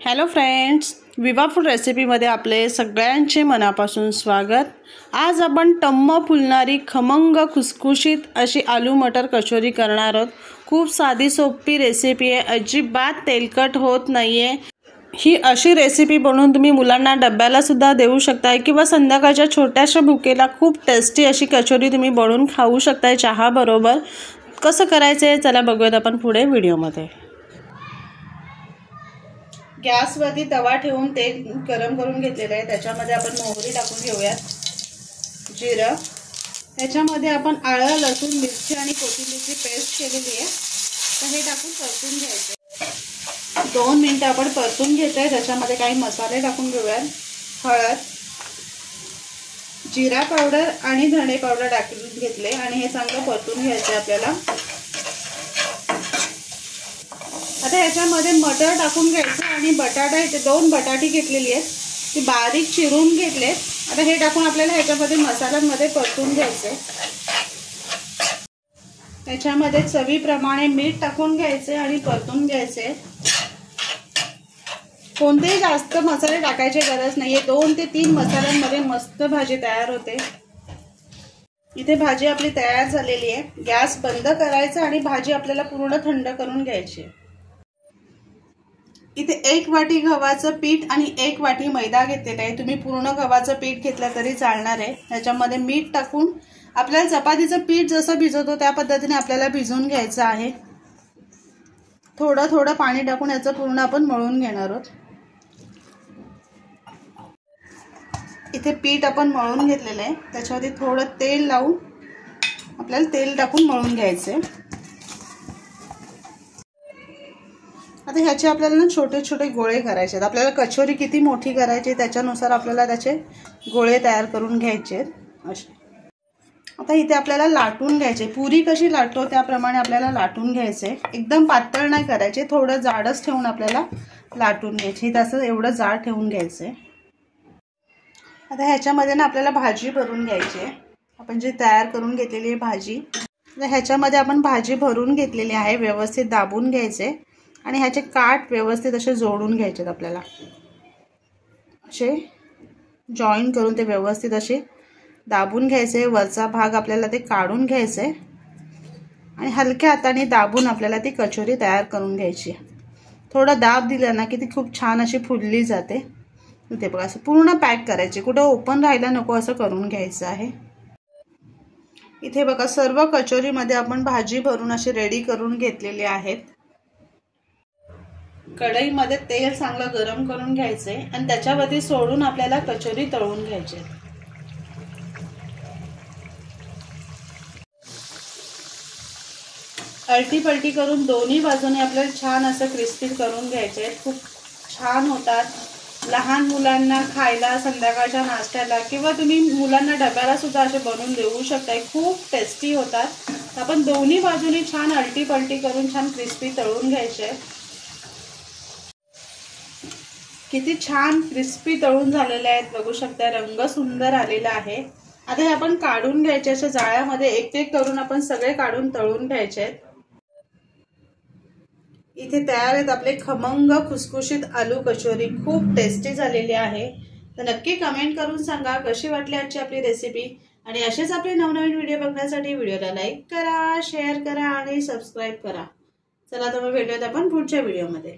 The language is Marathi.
हॅलो फ्रेंड्स, विवा फूड रेसिपीमध्ये आपले सगळ्यांचे मनापासून स्वागत। आज आपण टम्म फुलणारी खमंग खुसखुशीत अशी आलू मटर कचोरी करणार आहोत। खूप साधी सोपी रेसिपी आहे, अजिबात तेलकट होत नाहीये। ही अशी रेसिपी बनवून तुम्ही मुलांना डब्याला सुद्धा देऊ शकता किंवा संध्याकाळच्या छोट्याशा भुकेला खूप टेस्टी अशी कचोरी तुम्ही बनवून खाऊ शकता चहा बरोबर। कसं करायचं चला बघूयात आपण पुढे व्हिडिओमध्ये। गॅसवरती तवा ठेवून तेल गरम करून घेतलेलं आहे। त्याच्यामध्ये आपण मोहरी टाकून घेऊयात, जिरं, त्याच्यामध्ये आपण आलं, लसूण, मिरची आणि कोथिंबीरची पेस्ट केलेली आहे, तर हे टाकून परतून घ्यायचं। 2 मिनिटं आपण परतून घेतोय। त्याच्यामध्ये काही मसाले टाकून घेऊयात, हळद, जिरा पावडर आणि धणे पावडर टाकून घेतले आणि हे चांगलं परतून घ्यायचं आपल्याला। आता याच्यामध्ये मटर टाकून घ्यायचं आणि बटाटा, इथे 2 बटाटे घेतलेली आहेत, ती बारीक चिरून घेतलेत। आता हे टाकून आपल्याला ह्याच्यामध्ये मसाल्यांमध्ये परतून घ्यायचे। त्याच्यामध्ये चवीप्रमाणे मीठ टाकून घ्यायचे आणि परतून घ्यायचे। कोणतेही जास्त मसाले टाकायची गरज नाहीये, 2 ते 3 मसाल्यांमध्ये मस्त भाजी तयार होते। इथे भाजी आपली तयार झालेली आहे। गॅस बंद करायचा आणि भाजी आपल्याला पूर्ण थंड करून घ्यायची। इथे 1 वाटी गव्हाचं पीठ आणि 1 वाटी मैदा घेतलेला आहे। तुम्ही पूर्ण गव्हाचं पीठ घेतलं तरी चालणार आहे। त्याच्यामध्ये मीठ टाकून आपल्याला चपातीचं पीठ जसं भिजवतो त्या पद्धतीने आपल्याला भिजवून घ्यायचं आहे। थोडं थोडं पाणी टाकून याचं पूर्ण आपण मळून घेणार आहोत। इथे पीठ आपण मळून घेतलेलं आहे, त्याच्यावरती थोडं तेल लावून आपल्याला तेल टाकून मळून घ्यायचे। आता ह्याचे आपल्याला ना छोटे छोटे गोळे करायचे आहेत। आपल्याला कचोरी किती मोठी करायची त्याच्यानुसार आपल्याला त्याचे गोळे तयार करून घ्यायचे असे। आता इथे आपल्याला लाटून घ्यायचे, पुरी कशी लाटतो त्याप्रमाणे आपल्याला लाटून घ्यायचे। एकदम पातळ नाही करायचे, थोडं जाडच ठेवून आपल्याला लाटून घ्यायचे। तसं एवढं जाड ठेवून घ्यायचे। आता ह्याच्यामध्ये ना आपल्याला भाजी भरून घ्यायची आहे, आपण जी तयार करून घेतलेली आहे भाजी। आता ह्याच्यामध्ये आपण भाजी भरून घेतलेली आहे, व्यवस्थित दाबून घ्यायचे आणि ह्याचे काठ व्यवस्थित असे जोडून घ्यायचे। आपल्याला असे जॉईन करून ते व्यवस्थित असे दाबून घ्यायचे। वरचा भाग आपल्याला ते काढून घ्यायचे आणि हलक्या हाताने दाबून आपल्याला ती कचोरी तयार करून घ्यायची। थोडा दाब दिला ना की ती खूप छान अशी फुलली जाते। इथे बघा असं पूर्ण पॅक करायचे, कुठं ओपन राहायला नको असं करून घ्यायचं आहे। इथे बघा सर्व कचोरीमध्ये आपण भाजी भरून अशी रेडी करून घेतलेली आहेत। कढईमध्ये तेल चांगलं गरम करून घ्यायचे आणि त्याच्यावरती सोडून आपल्याला कचोरी तळून घ्यायची। अलटी पलटी करून दोन्ही बाजूने आपल्याला छान असं क्रिस्पी करून घ्यायचे। खूप छान होतात, लहान मुलांना खायला, संध्याकाळच्या नाश्त्याला किंवा तुम्ही मुलांना डब्याला सुद्धा असे बनवून देऊ शकता। खूप टेस्टी होतात। आपण दोन्ही बाजूने छान अलटी पलटी करून छान क्रिस्पी तळून घ्यायचे। किती छान क्रिस्पी तळून झालेले आहेत, बघू शकता, रंग सुंदर आलेला आहे। आता हे आपण काढून घ्यायचे, अशा जाळ्यामध्ये एक एक करून आपण सगळे काढून तळून घ्यायचे। इथे तयार आहेत आपले खमंग खुसखुशीत आलू कचोरी, खूप टेस्टी झालेली आहे। तर नक्की कमेंट करून सांगा कशी वाटली आजची आपली रेसिपी आणि असेच आपले नवनवीन व्हिडिओ बघण्यासाठी व्हिडिओला लाईक करा, शेअर करा आणि सबस्क्राइब करा। चला तर मग भेटूयात आपण पुढच्या व्हिडिओमध्ये।